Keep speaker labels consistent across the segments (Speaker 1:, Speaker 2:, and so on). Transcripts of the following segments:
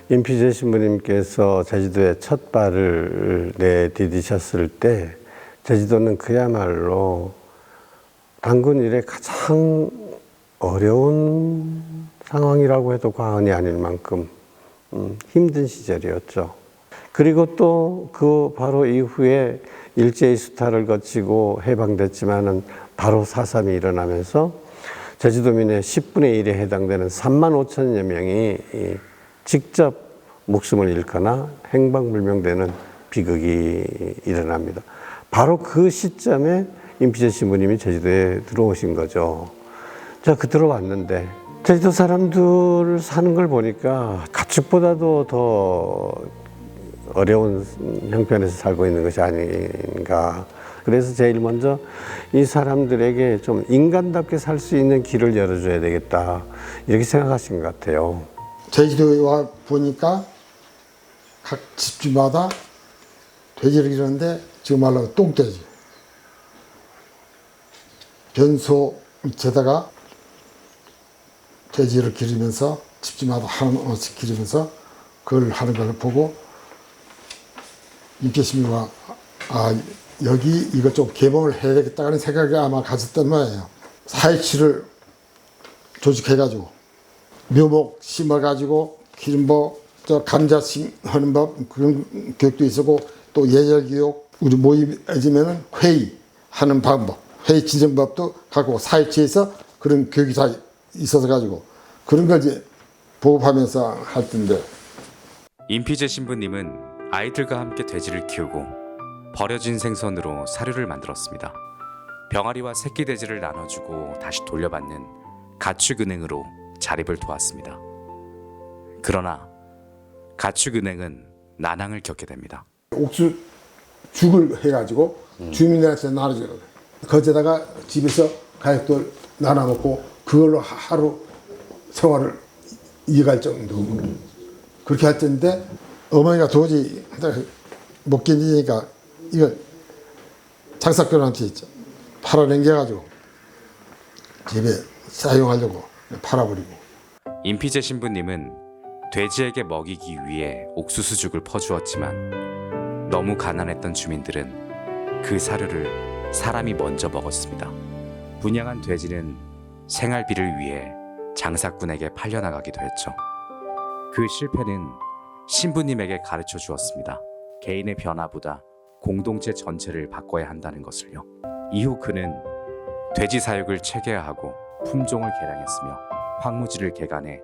Speaker 1: 임피제 신부님께서 제주도에 첫 발을 내디디셨을 때 제주도는 그야말로 단군 이래 가장 어려운 상황이라고 해도 과언이 아닐 만큼 힘든 시절이었죠. 그리고 또 그 바로 이후에 일제의 수탈을 거치고 해방됐지만은 바로 4.3이 일어나면서 제주도민의 10분의 1에 해당되는 3만 5천여 명이 직접 목숨을 잃거나 행방불명되는 비극이 일어납니다. 바로 그 시점에 임피제 신부님이 제주도에 들어오신 거죠. 제가 그 들어왔는데 제주도 사람들 사는 걸 보니까 가축보다도 더 어려운 형편에서 살고 있는 것이 아닌가. 그래서 제일 먼저 이 사람들에게 좀 인간답게 살 수 있는 길을 열어줘야 되겠다. 이렇게 생각하신 것 같아요.
Speaker 2: 제주도에 와 보니까 각 집집마다 돼지를 기르는데 지금 말로 똥돼지. 변소 밑에다가 돼지를 기르면서 집집마다 하나씩 기르면서 그걸 하는 걸 보고 임피신부가 여기 이거 좀 개방을 해야 되겠다는 생각이 아마 가졌던 모양이에요. 4.27을 조직해가지고 묘목 심어가지고 기름법, 감자 심하는 법 그런 교육도 있었고 또 예절교육 우리 모임해지면은 회의하는 방법, 회의 진정법도 갖고 4.27에서 그런 교육이 다 있어서 가지고 그런 걸 이제 보급하면서 할 텐데.
Speaker 3: 임피제 신부님은 아이들과 함께 돼지를 키우고 버려진 생선으로 사료를 만들었습니다. 병아리와 새끼 돼지를 나눠주고 다시 돌려받는 가축은행으로 자립을 도왔습니다. 그러나 가축은행은 난항을 겪게 됩니다.
Speaker 2: 옥수 죽을 해가지고 주민들한테 나눠줘요. 거기다가 집에서 가족들 나눠 먹고 그걸로 하루 생활을 이어갈 정도. 그렇게 할 텐데 어머니가 도저히 못 견디니까 이걸 장사꾼한테 있죠. 팔아넘겨가지고 집에 사용하려고 팔아버리고.
Speaker 3: 임피제 신부님은 돼지에게 먹이기 위해 옥수수죽을 퍼주었지만 너무 가난했던 주민들은 그 사료를 사람이 먼저 먹었습니다. 분양한 돼지는 생활비를 위해 장사꾼에게 팔려나가기도 했죠. 그 실패는 신부님에게 가르쳐 주었습니다. 개인의 변화보다 공동체 전체를 바꿔야 한다는 것을요. 이후 그는 돼지 사육을 체계화하고 품종을 개량했으며 황무지를 개간해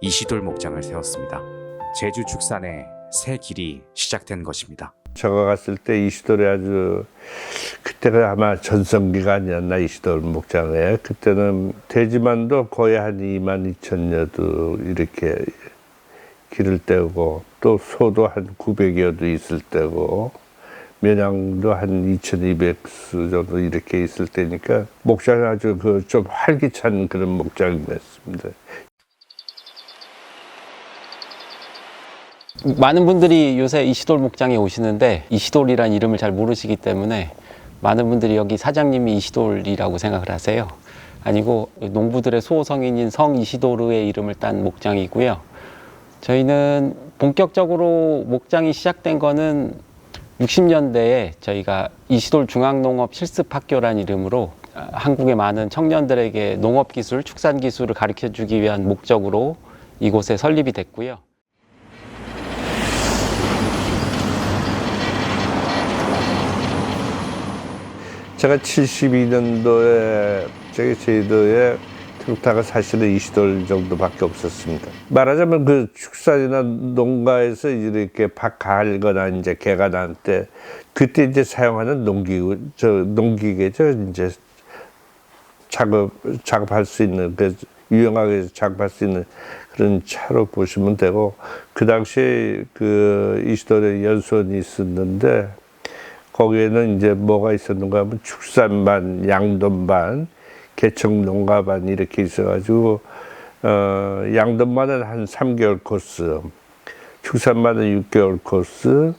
Speaker 3: 이시돌 목장을 세웠습니다. 제주 축산의 새 길이 시작된 것입니다.
Speaker 1: 제가 갔을 때 이시돌이 아주 그때가 아마 전성기가 아니었나 이시돌 목장에. 그때는 돼지만도 거의 한 2만 2천여도 이렇게 기를 때고 또 소도 한 900여도 있을 때고 면양도 한 2,200수 정도 이렇게 있을 때니까 목장이 아주 좀 활기찬 그런 목장이었습니다.
Speaker 4: 많은 분들이 요새 이시돌 목장에 오시는데 이시돌이라는 이름을 잘 모르시기 때문에 많은 분들이 여기 사장님이 이시돌이라고 생각을 하세요. 아니고 농부들의 수호성인인 성 이시도르의 이름을 딴 목장이고요. 저희는 본격적으로 목장이 시작된 거는 60년대에 저희가 이시돌 중앙농업 실습학교라는 이름으로 한국의 많은 청년들에게 농업기술, 축산기술을 가르쳐주기 위한 목적으로 이곳에 설립이 됐고요.
Speaker 1: 제가 72년도에 저기 제주도에 트럭타가 사실은 이시돌 정도밖에 없었습니다. 말하자면 그 축산이나 농가에서 이렇게 밭 갈거나 이제 개가 날 때 그때 이제 사용하는 농기계죠. 이제 작업할 수 있는 유용하게 작업할 수 있는 그런 차로 보시면 되고 그 당시에 그 이시돌에 연수원이 있었는데 거기에는 이제 뭐가 있었는가 하면 축산반, 양돈반, 개척농가반 이렇게 있어가지고 양돈반은 한 3개월 코스, 축산반은 6개월 코스,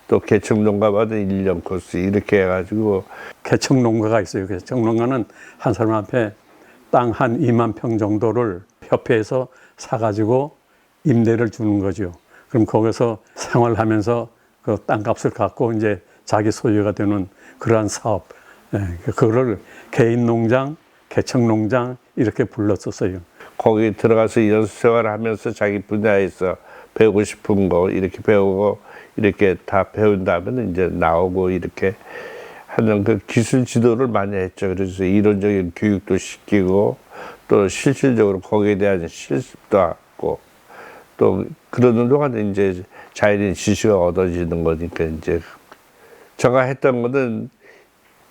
Speaker 1: 또 개척농가반은 1년 코스 이렇게 해가지고.
Speaker 5: 개척농가가 있어요. 개척농가는 한 사람 앞에 땅 한 2만 평 정도를 협회에서 사가지고 임대를 주는 거죠. 그럼 거기서 생활하면서 그 땅값을 갖고 이제 자기 소유가 되는 그러한 사업, 그거를 개인 농장, 개척 농장 이렇게 불렀었어요.
Speaker 1: 거기 들어가서 연수 생활하면서 자기 분야에서 배우고 싶은 거 이렇게 배우고 이렇게 다 배운 다음에 이제 나오고 이렇게 하는 그 기술 지도를 많이 했죠. 그래서 이론적인 교육도 시키고 또 실질적으로 거기에 대한 실습도 하고 또 그러는 동안에 이제 자연인 지식이 얻어지는 거니까 이제 제가 했던 거는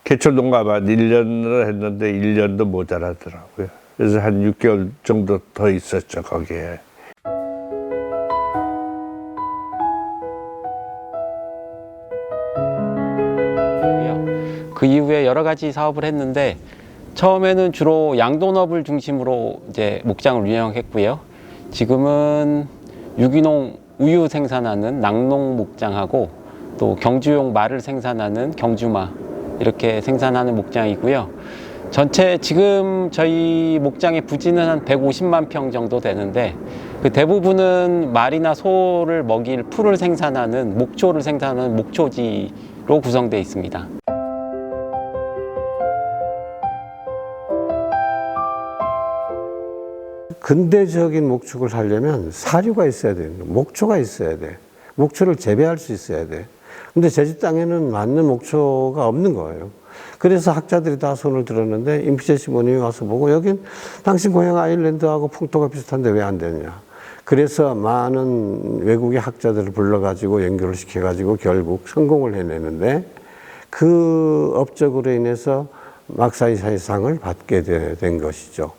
Speaker 1: 개척 농가만 1년을 했는데 1년도 모자라더라고요. 그래서 한 6개월 정도 더 있었죠, 거기에.
Speaker 4: 그 이후에 여러 가지 사업을 했는데 처음에는 주로 양돈업을 중심으로 이제 목장을 운영했고요. 지금은 유기농 우유 생산하는 낙농 목장하고 또 경주용 말을 생산하는 경주마 이렇게 생산하는 목장이고요. 전체 지금 저희 목장의 부지는 한 150만 평 정도 되는데 그 대부분은 말이나 소를 먹일 풀을 생산하는 목초를 생산하는 목초지로 구성되어 있습니다.
Speaker 6: 근대적인 목축을 하려면 사료가 있어야 돼요. 목초가 있어야 돼. 목초를 재배할 수 있어야 돼. 근데 제주 땅에는 맞는 목초가 없는 거예요. 그래서 학자들이 다 손을 들었는데 임피제 시모님이 와서 보고 여긴 당신 고향 아일랜드하고 풍토가 비슷한데 왜 안 되냐. 그래서 많은 외국의 학자들을 불러가지고 연구를 시켜가지고 결국 성공을 해내는데 그 업적으로 인해서 막사이사이상을 받게 된 것이죠.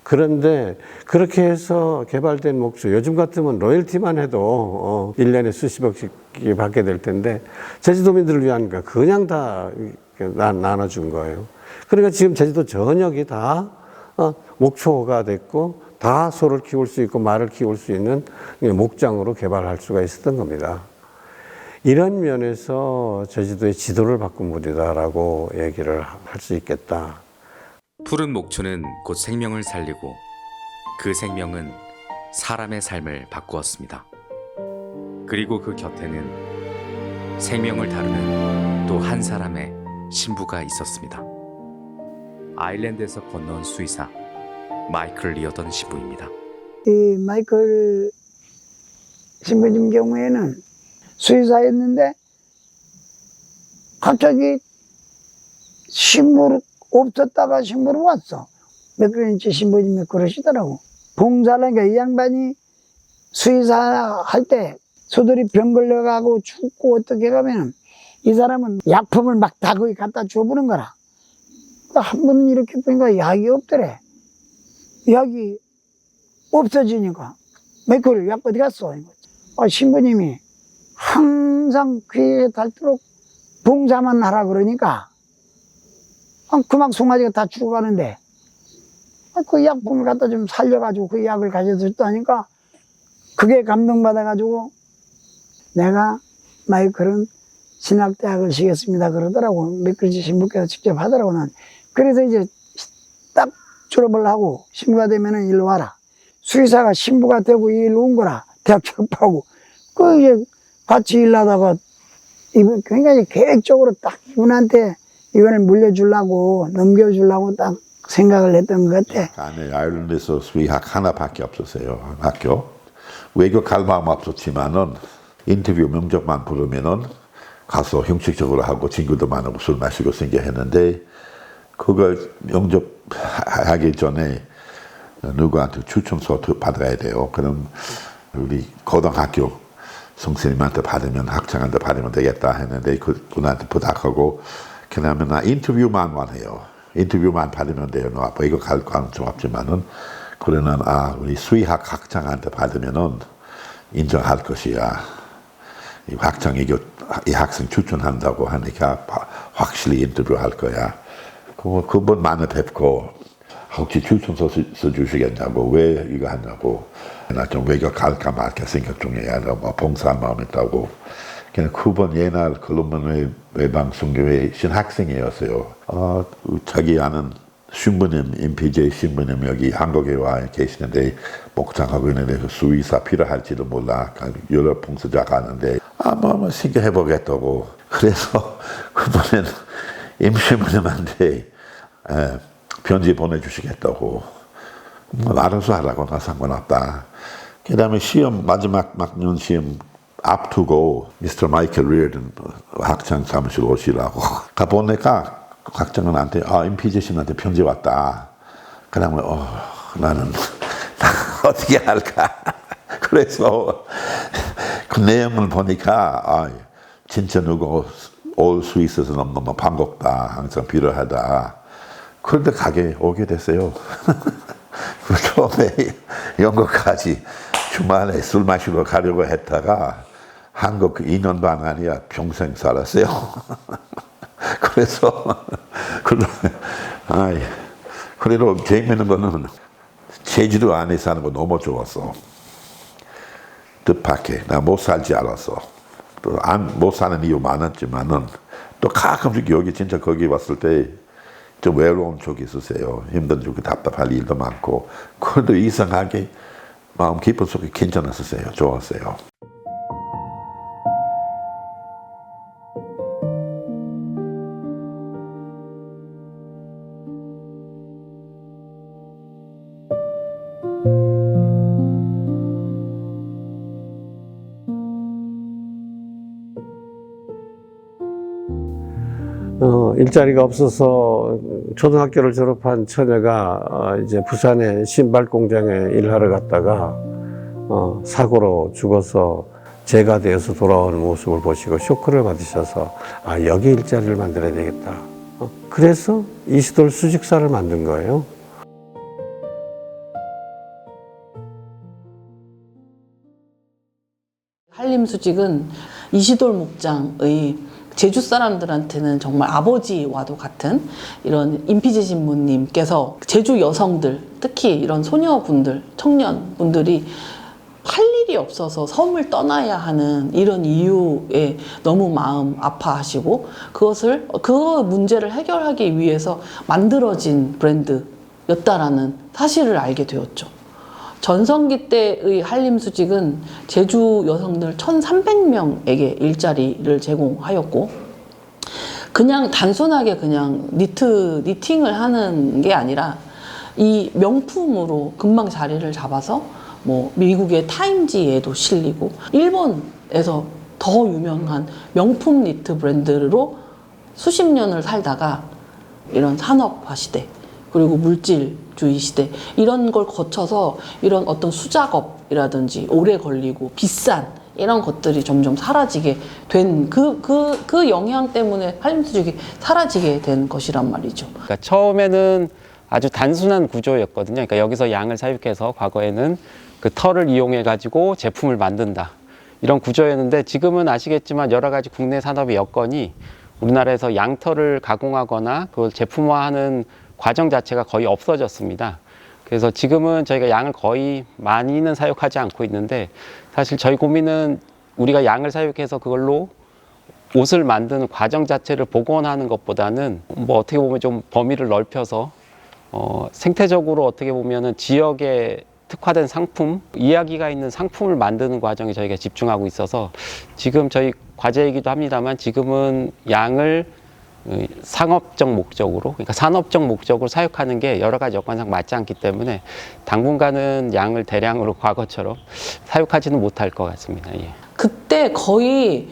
Speaker 6: 그런데 그렇게 해서 개발된 목초, 요즘 같으면 로열티만 해도 1년에 수십억씩 받게 될 텐데 제주도민들을 위한 거 그냥 다 나눠준 거예요. 그러니까 지금 제주도 전역이 다 목초가 됐고 다 소를 키울 수 있고 말을 키울 수 있는 목장으로 개발할 수가 있었던 겁니다. 이런 면에서 제주도의 지도를 바꾼 물이다라고 얘기를 할 수 있겠다.
Speaker 3: 푸른 목초는 곧 생명을 살리고 그 생명은 사람의 삶을 바꾸었습니다. 그리고 그 곁에는 생명을 다루는 또 한 사람의 신부가 있었습니다. 아일랜드에서 건너온 수의사 마이클 리어던 신부입니다.
Speaker 7: 이 마이클 신부님 경우에는 수의사였는데 갑자기 신부로 없었다가 신부로 왔어. 몇 년째 신부님이 그러시더라고. 봉사라니까 이 양반이 수의사 할 때 소들이 병 걸려가고 죽고 어떻게 가면은 이 사람은 약품을 막 다 거기 갖다 줘보는 거라. 한 번은 이렇게 보니까 약이 없더래. 약이 없어지니까 마이클 약 어디 갔어? 신부님이 항상 귀에 닳도록 봉사만 하라 그러니까 그만 송아지가 다 죽어가는데 그 약품을 갖다 좀 살려가지고 그 약을 가져줬다니까 그게 감동받아가지고 내가 마이클은 신학대학을 시겠습니다 그러더라고. 메클지 신부께서 직접 하더라고. 난 그래서 이제 딱 졸업을 하고 신부가 되면은 일로 와라. 수의사가 신부가 되고 일로 온 거라. 대학 졸업하고 그 이제 같이 일하다가 이분 굉장히 계획적으로 딱 이분한테 이거를 물려주려고 넘겨주려고 딱 생각을 했던 것 같아.
Speaker 8: 안에 아일랜드에서 수의학 하나밖에 없었어요. 학교. 외국 갈 마음 없었지만은 인터뷰 면접만 부르면은 가서 형식적으로 하고 친구도 많고 술 마시고 생겨 했는데 그걸 면접하기 전에 누구한테 추천서 받아야 돼요. 그럼 우리 고등학교 선생님한테 받으면 학생한테 받으면 되겠다 했는데 그분한테 부탁하고 그러면 나 인터뷰만 해요. 인터뷰만 받으면 돼요. 너 아빠 이거 갈 가능성 없지만은 그러는 우리 수의학 학장한테 받으면은 인정할 것이야. 이 학장이 이 학생 추천한다고 하니까 확실히 인터뷰할 거야. 그분 많이 뵙고 혹시 추천서 써주시겠냐고 왜 이거 하냐고 나 좀 외국 갈까 말까 생각 중이야. 뭐 봉사할 마음 있다고. 그분 옛날 콜롬비아 외방선교회 신학생이었어요. 자기 아는 신부님, 임PJ 신부님 여기 한국에 와 계시는데 목장하고 있는데 그 수의사 필요할지도 몰라. 여러 봉사자 가는데 뭐 신경해보겠다고. 그래서 그분은 임신부님한테 편지 보내주시겠다고. 알아서 하라고. 나 상관없다. 그 다음에 시험 마지막 막년 시험 앞두고 미스터 마이클 리어든 학장 사무실 오시라고 가보니까 학장한테 임PJ 씨한테 편지 왔다. 그 다음에 나는 어떻게 할까. 그래서 그 내용을 보니까 진짜 누구 올 수 있어서 너무 반갑다. 항상 필요하다. 그런데 가게 오게 됐어요. 처음에 영국까지 주말에 술 마시러 가려고 했다가 한국 2년 반 아니야 평생 살았어요. 그래서 그래도 재밌는 거는 제주도 안에 사는 거 너무 좋았어. 뜻밖의 나 못 살지 알았어. 또 못 사는 이유 많았지만은 또 가끔씩 여기 진짜 거기 왔을 때 좀 외로운 쪽이 있으세요. 힘든 쪽이 답답할 일도 많고 그래도 이상하게 마음 깊은 속에 괜찮았었어요. 좋았어요.
Speaker 6: 일자리가 없어서 초등학교를 졸업한 처녀가 이제 부산의 신발 공장에 일하러 갔다가 사고로 죽어서 재가 되어서 돌아오는 모습을 보시고 쇼크를 받으셔서 여기 일자리를 만들어야 되겠다. 그래서 이시돌 수직사를 만든 거예요.
Speaker 9: 한림수직은 이시돌 목장의 제주 사람들한테는 정말 아버지와도 같은 이런 임PJ 신부님께서 제주 여성들, 특히 이런 소녀분들, 청년분들이 할 일이 없어서 섬을 떠나야 하는 이런 이유에 너무 마음 아파하시고 그 문제를 해결하기 위해서 만들어진 브랜드였다라는 사실을 알게 되었죠. 전성기 때의 한림수직은 제주 여성들 1,300명에게 일자리를 제공하였고 그냥 단순하게 그냥 니팅을 하는 게 아니라 이 명품으로 금방 자리를 잡아서 뭐 미국의 타임지에도 실리고 일본에서 더 유명한 명품 니트 브랜드로 수십 년을 살다가 이런 산업화 시대 그리고 물질주의 시대 이런 걸 거쳐서 이런 어떤 수작업이라든지 오래 걸리고 비싼 이런 것들이 점점 사라지게 된 그 영향 때문에 한림수직이 사라지게 된 것이란 말이죠.
Speaker 4: 그러니까 처음에는 아주 단순한 구조였거든요. 그러니까 여기서 양을 사육해서 과거에는 그 털을 이용해 가지고 제품을 만든다 이런 구조였는데 지금은 아시겠지만 여러 가지 국내 산업의 여건이 우리나라에서 양털을 가공하거나 그걸 제품화하는 과정 자체가 거의 없어졌습니다. 그래서 지금은 저희가 양을 거의 많이는 사육하지 않고 있는데 사실 저희 고민은 우리가 양을 사육해서 그걸로 옷을 만드는 과정 자체를 복원하는 것보다는 뭐 어떻게 보면 좀 범위를 넓혀서 생태적으로 어떻게 보면은 지역에 특화된 상품, 이야기가 있는 상품을 만드는 과정에 저희가 집중하고 있어서 지금 저희 과제이기도 합니다만 지금은 양을 상업적 목적으로, 그러니까 산업적 목적으로 사육하는 게 여러 가지 여건상 맞지 않기 때문에 당분간은 양을 대량으로 과거처럼 사육하지는 못할 것 같습니다. 예.
Speaker 9: 그때 거의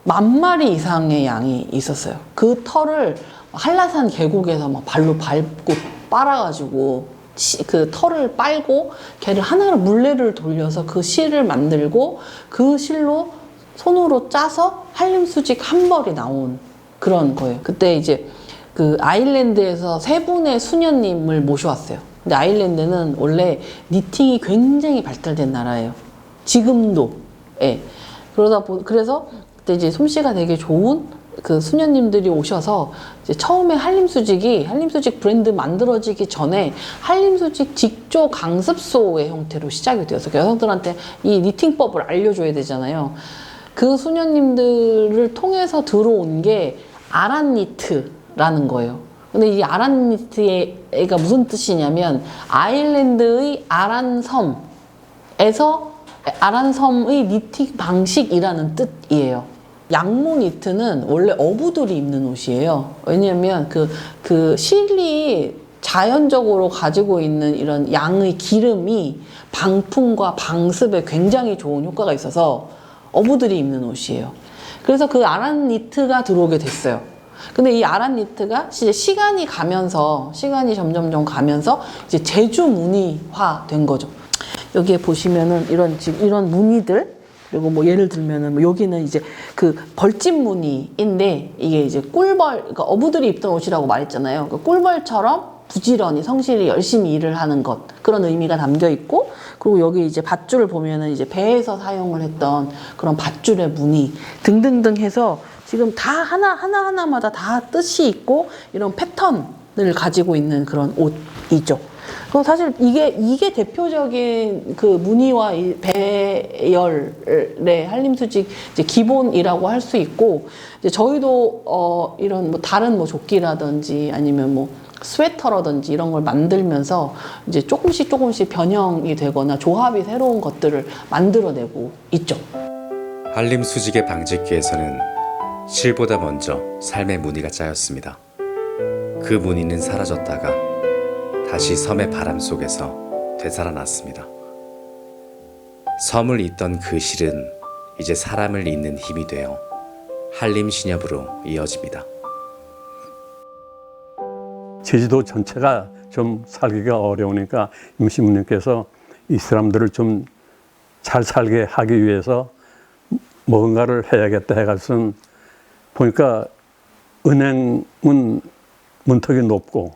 Speaker 9: 10,000마리 이상의 양이 있었어요. 그 털을 한라산 계곡에서 막 발로 밟고 빨아가지고 그 털을 빨고 걔를 하나로 물레를 돌려서 그 실을 만들고 그 실로 손으로 짜서 한림수직 한 벌이 나온 그런 거예요. 그때 이제 그 아일랜드에서 3분의 수녀님을 모셔왔어요. 근데 아일랜드는 원래 니팅이 굉장히 발달된 나라예요. 지금도. 예. 그래서 그때 이제 솜씨가 되게 좋은 그 수녀님들이 오셔서 이제 처음에 한림수직 브랜드 만들어지기 전에 한림수직 직조 강습소의 형태로 시작이 되어서 여성들한테 이 니팅법을 알려줘야 되잖아요. 그 수녀님들을 통해서 들어온 게 아란니트라는 거예요. 근데 이 아란니트가 무슨 뜻이냐면 아일랜드의 아란섬의 니팅 방식이라는 뜻이에요. 양모 니트는 원래 어부들이 입는 옷이에요. 왜냐면 그 실이 자연적으로 가지고 있는 이런 양의 기름이 방풍과 방습에 굉장히 좋은 효과가 있어서 어부들이 입는 옷이에요. 그래서 그 아란 니트가 들어오게 됐어요. 근데 이 아란 니트가 이제 시간이 점점점 가면서 이제 제주 무늬화 된 거죠. 여기에 보시면은 이런 무늬들, 그리고 뭐 예를 들면은 뭐 여기는 이제 그 벌집 무늬인데 이게 이제 그러니까 어부들이 입던 옷이라고 말했잖아요. 그 꿀벌처럼 부지런히 성실히 열심히 일을 하는 것, 그런 의미가 담겨 있고, 그리고 여기 이제 밧줄을 보면은 이제 배에서 사용을 했던 그런 밧줄의 무늬 등등등 해서 지금 다 하나하나마다 다 뜻이 있고 이런 패턴을 가지고 있는 그런 옷이죠. 그럼 사실 이게 대표적인 그 무늬와 이 배열의 한림수직 이제 기본이라고 할 수 있고, 이제 저희도 이런 뭐 다른 뭐 조끼라든지 아니면 뭐 스웨터라든지 이런 걸 만들면서 이제 조금씩 변형이 되거나 조합이 새로운 것들을 만들어내고 있죠.
Speaker 3: 한림수직의 방직기에서는 실보다 먼저 삶의 무늬가 짜였습니다. 그 무늬는 사라졌다가 다시 섬의 바람 속에서 되살아났습니다. 섬을 잇던 그 실은 이제 사람을 잇는 힘이 되어 한림신협으로 이어집니다.
Speaker 5: 제주도 전체가 좀 살기가 어려우니까 임시무님께서 이 사람들을 좀 잘 살게 하기 위해서 뭔가를 해야겠다 해가지고 보니까 은행은 문턱이 높고,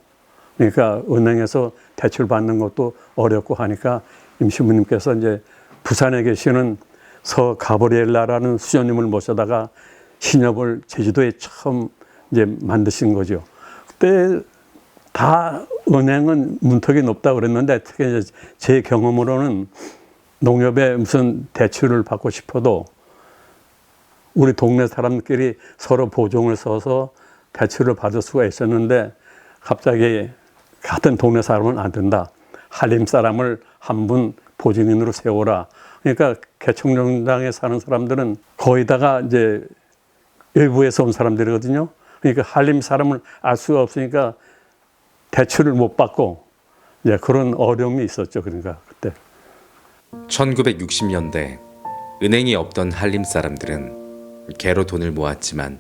Speaker 5: 그러니까 은행에서 대출 받는 것도 어렵고 하니까 임시무님께서 이제 부산에 계시는 서 가브리엘라라는 수녀님을 모셔다가 신협을 제주도에 처음 이제 만드신 거죠. 그때 다 은행은 문턱이 높다고 그랬는데, 특히 이제 제 경험으로는 농협에 무슨 대출을 받고 싶어도 우리 동네 사람끼리 서로 보증을 서서 대출을 받을 수가 있었는데, 갑자기 같은 동네 사람은 안 된다. 한림 사람을 한 분 보증인으로 세워라. 그러니까 개척농장에 사는 사람들은 거의 다가 이제 외부에서 온 사람들이거든요. 그러니까 한림 사람을 알 수가 없으니까 대출을 못 받고 이제 그런 어려움이 있었죠. 그러니까 그때.
Speaker 3: 1960년대 은행이 없던 한림 사람들은 개로 돈을 모았지만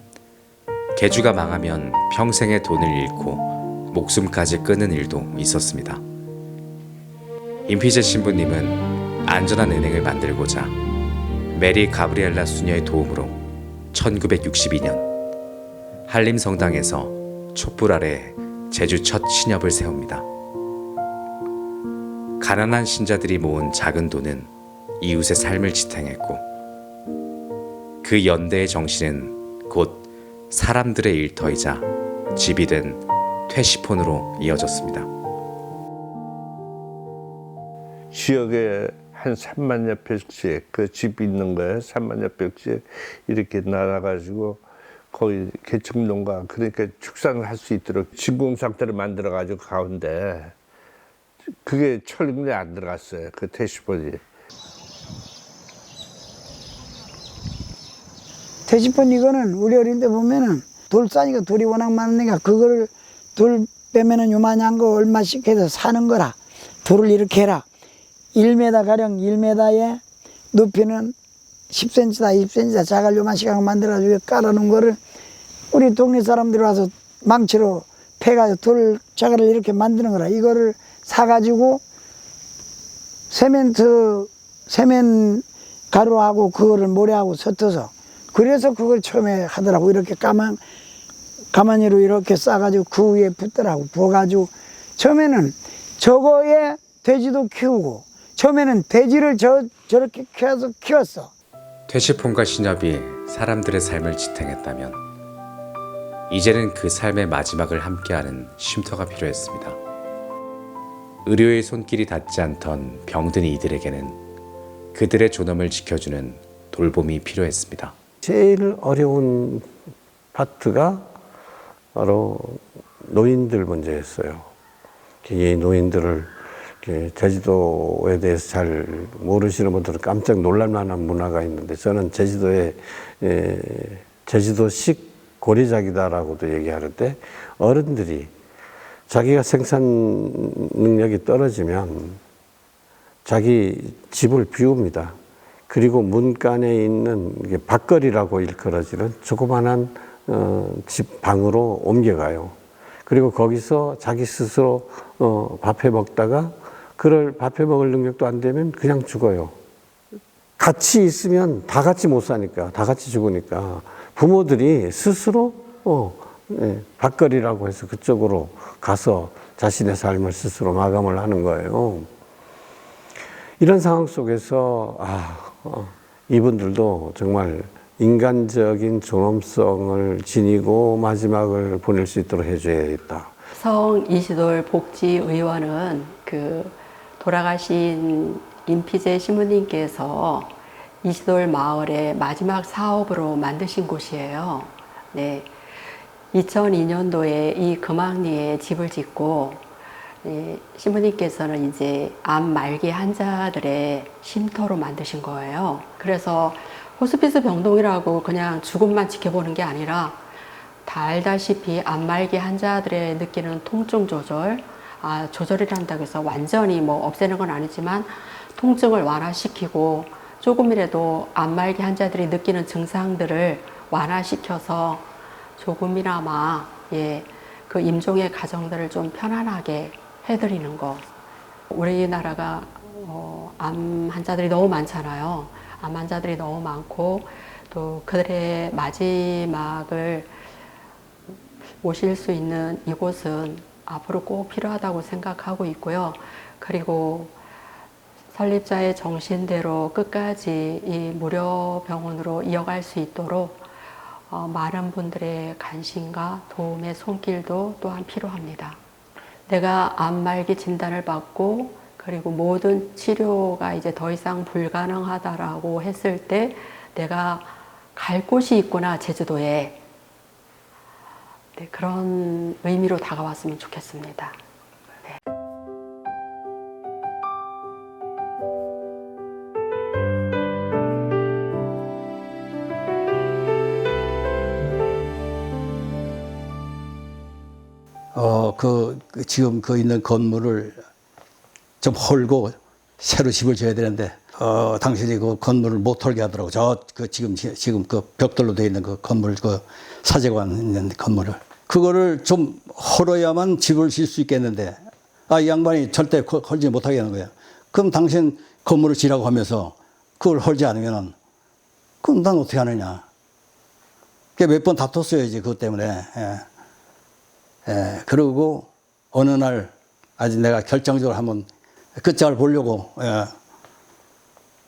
Speaker 3: 개주가 망하면 평생의 돈을 잃고 목숨까지 끊는 일도 있었습니다. 임피제 신부님은 안전한 은행을 만들고자 메리 가브리엘라 수녀의 도움으로 1962년 한림성당에서 촛불 아래 제주 첫 신협을 세웁니다. 가난한 신자들이 모은 작은 돈은 이웃의 삶을 지탱했고, 그 연대의 정신은 곧 사람들의 일터이자 집이 된 퇴시폰으로 이어졌습니다.
Speaker 1: 지역에 한 3만여 평씩 그 집 있는 거에 3만여 평씩 이렇게 나눠가지고 거기 개척농가, 그러니까 축산을 할 수 있도록 진공 상태를 만들어 가지고 가운데 그게 철근에 안 들어갔어요. 그 퇴시폰이.
Speaker 7: 퇴시폰 이거는 우리 어릴 때 보면은 돌 싸니까 돌이 워낙 많으니까 그거를 돌 빼면은 요만한 거 얼마씩 해서 사는 거라. 돌을 이렇게 해라. 1m 가량 1m에 높이는 10cm다 20cm다 자갈 요만씩 하고 만들어가지고 깔아놓은 거를 우리 동네 사람들이 와서 망치로 패가지고 돌 자갈을 이렇게 만드는 거라. 이거를 사가지고 세멘 가루하고 그거를 모래하고 섞어서, 그래서 그걸 처음에 하더라고. 이렇게 가마니로 이렇게 싸가지고 그 위에 붓더라고. 부어가지고 처음에는 저거에 돼지도 키우고, 처음에는 돼지를 저렇게 키웠어.
Speaker 3: 퇴시폰과 신협이 사람들의 삶을 지탱했다면 이제는 그 삶의 마지막을 함께하는 쉼터가 필요했습니다. 의료의 손길이 닿지 않던 병든 이들에게는 그들의 존엄을 지켜주는 돌봄이 필요했습니다.
Speaker 6: 제일 어려운 파트가 바로 노인들 문제였어요. 이 노인들을 이렇게 제주도에 대해서 잘 모르시는 분들은 깜짝 놀랄 만한 문화가 있는데 저는 제주도에 제주도식 고리작이다라고도 얘기하는데 어른들이 자기가 생산 능력이 떨어지면 자기 집을 비웁니다. 그리고 문간에 있는 밭거리라고 일컬어지는 조그만한 집 방으로 옮겨가요. 그리고 거기서 자기 스스로 밥해 먹다가 그럴 밥해 먹을 능력도 안 되면 그냥 죽어요. 같이 있으면 다 같이 못 사니까, 다 같이 죽으니까 부모들이 스스로 밭거리라고 해서 그쪽으로 가서 자신의 삶을 스스로 마감을 하는 거예요. 이런 상황 속에서 이분들도 정말 인간적인 존엄성을 지니고 마지막을 보낼 수 있도록 해줘야겠다.
Speaker 10: 성 이시돌 복지의원은 돌아가신 임피제 신부님께서 이시돌 마을의 마지막 사업으로 만드신 곳이에요. 네. 2002년도에 이 금왕리에 집을 짓고 신부님께서는 이제 암 말기 환자들의 쉼터로 만드신 거예요. 그래서 호스피스 병동이라고 그냥 죽음만 지켜보는 게 아니라 다 알다시피 암 말기 환자들의 느끼는 통증 조절, 조절이란다고 해서 완전히 뭐 없애는 건 아니지만 통증을 완화시키고 조금이라도 암 말기 환자들이 느끼는 증상들을 완화시켜서 조금이나마 그 임종의 가정들을 좀 편안하게 해드리는 것. 우리나라가 암 환자들이 너무 많잖아요. 암 환자들이 너무 많고 또 그들의 마지막을 모실 수 있는 이곳은 앞으로 꼭 필요하다고 생각하고 있고요. 그리고 설립자의 정신대로 끝까지 이 무료병원으로 이어갈 수 있도록 많은 분들의 관심과 도움의 손길도 또한 필요합니다. 내가 암 말기 진단을 받고 그리고 모든 치료가 이제 더 이상 불가능하다라고 했을 때 내가 갈 곳이 있구나, 제주도에. 네, 그런 의미로 다가왔으면 좋겠습니다. 네.
Speaker 11: 지금 있는 건물을 좀 헐고 새로 집을 지어야 되는데, 당신이 그 건물을 못 헐게 하더라고. 지금 그 벽돌로 되어 있는 그 건물, 그 사제관 있는 건물을. 그거를 좀 헐어야만 집을 질 수 있겠는데, 이 양반이 절대 헐지 못하게 하는 거야. 그럼 당신 건물을 지라고 하면서 그걸 헐지 않으면은, 그럼 난 어떻게 하느냐. 몇 번 다퉜어야지, 그것 때문에. 그러고 어느 날 아직 내가 결정적으로 한번 끝장을 보려고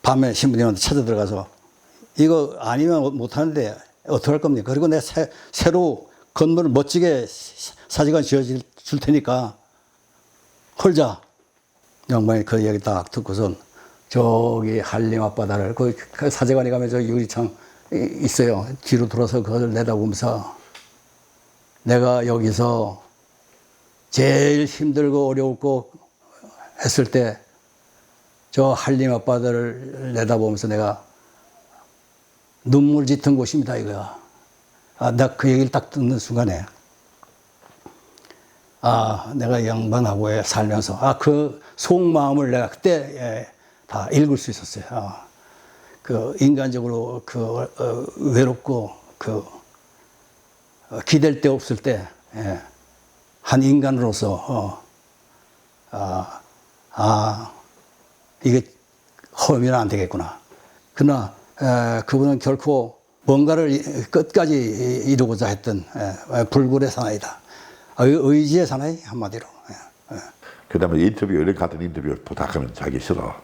Speaker 11: 밤에 신부님한테 찾아 들어가서 이거 아니면 못하는데 어떡할 겁니까? 그리고 내가 새로 건물을 멋지게 사직관 지어줄 테니까 헐자. 양반이 그 얘기 딱 듣고선 저기 한림 앞바다를 그 사제관에 가면 저 유리창 있어요. 뒤로 돌아서 그걸 내다보면서 내가 여기서 제일 힘들고 어려웠고 했을 때 저 한림 앞바다를 내다보면서 내가 눈물 짙은 곳입니다, 이거야. 나 그 얘기를 딱 듣는 순간에 내가 이 양반하고 살면서 그 속마음을 내가 그때 다 읽을 수 있었어요. 그 인간적으로 외롭고 기댈 데 없을 때 한 인간으로서 이게 허우면 안 되겠구나. 그러나 그분은 결코 뭔가를 끝까지 이루고자 했던 불굴의 사나이다. 의지의 사나이 한마디로.
Speaker 8: 그 다음에 인터뷰, 같은 인터뷰 부탁하면 자기 싫어.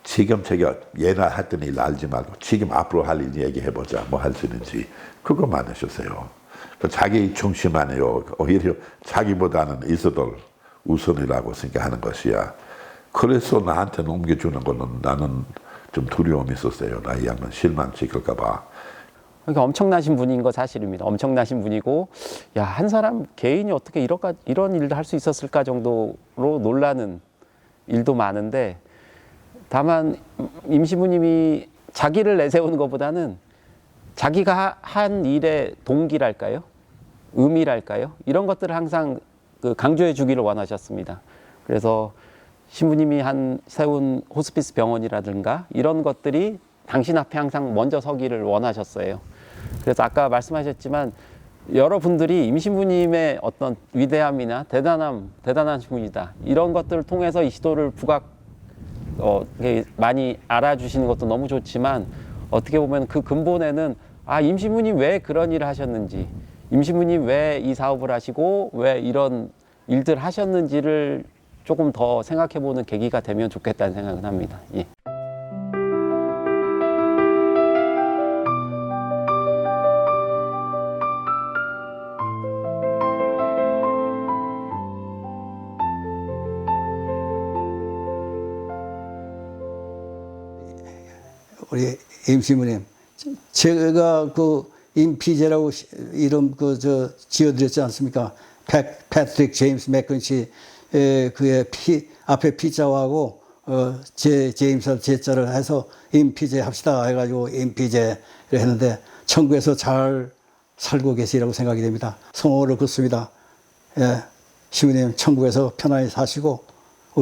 Speaker 8: 지금 제가 예나 했던 일 알지 말고 지금 앞으로 할 일 얘기해보자. 뭐 할 수 있는지. 그것만 하셨어요. 자기 중심 안에요. 오히려 자기보다는 이스돌 우선이라고 생각하는 것이야. 그래서 나한테 넘겨주는 거는 나는 좀 두려움이 있었어요. 나 이 양반 실망시킬까 봐.
Speaker 4: 그러니까 엄청나신 분인 거 사실입니다. 엄청나신 분이고, 야, 한 사람 개인이 어떻게 이런 일도 할 수 있었을까 정도로 놀라는 일도 많은데, 다만 임 신부님이 자기를 내세우는 것보다는 자기가 한 일의 동기랄까요? 의미랄까요? 이런 것들을 항상 강조해 주기를 원하셨습니다. 그래서 신부님이 세운 호스피스 병원이라든가 이런 것들이 당신 앞에 항상 먼저 서기를 원하셨어요. 그래서 아까 말씀하셨지만 여러분들이 임 신부님의 어떤 위대함이나 대단한 신분이다. 이런 것들을 통해서 이 시도를 많이 알아주시는 것도 너무 좋지만, 어떻게 보면 그 근본에는 임 신부님 왜 그런 일을 하셨는지, 임 신부님 왜 이 사업을 하시고 왜 이런 일들 하셨는지를 조금 더 생각해보는 계기가 되면 좋겠다는 생각은 합니다. 예.
Speaker 11: 우리 임 신부님, 제가 임피제라고 이름 지어드렸지 않습니까? 패트릭 제임스 맥컨시, 그의 앞에 피자하고 제임스 제자를 해서 임피제 합시다 해가지고 임피제를 했는데, 천국에서 잘 살고 계시라고 생각이 됩니다. 성호를 긋습니다. 예, 신부님 천국에서 편안히 사시고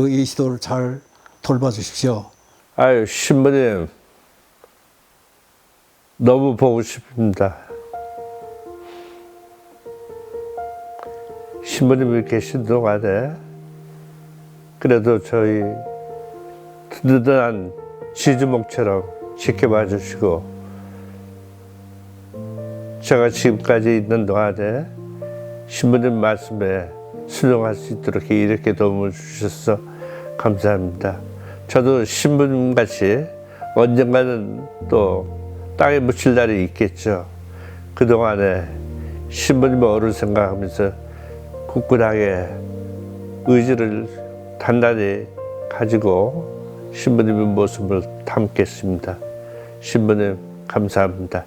Speaker 11: 이 시도를 잘 돌봐주십시오.
Speaker 1: 아유, 신부님 너무 보고 싶습니다. 신부님이 계신 동안에 그래도 저희 든든한 지주목처럼 지켜봐 주시고, 제가 지금까지 있는 동안에 신부님 말씀에 순종할 수 있도록 이렇게 도움을 주셔서 감사합니다. 저도 신부님같이 언젠가는 또 땅에 묻힐 날이 있겠죠. 그동안에 신부님 어를 생각하면서 굳건하게 의지를 단단히 가지고 신부님의 모습을 담겠습니다. 신부님 감사합니다.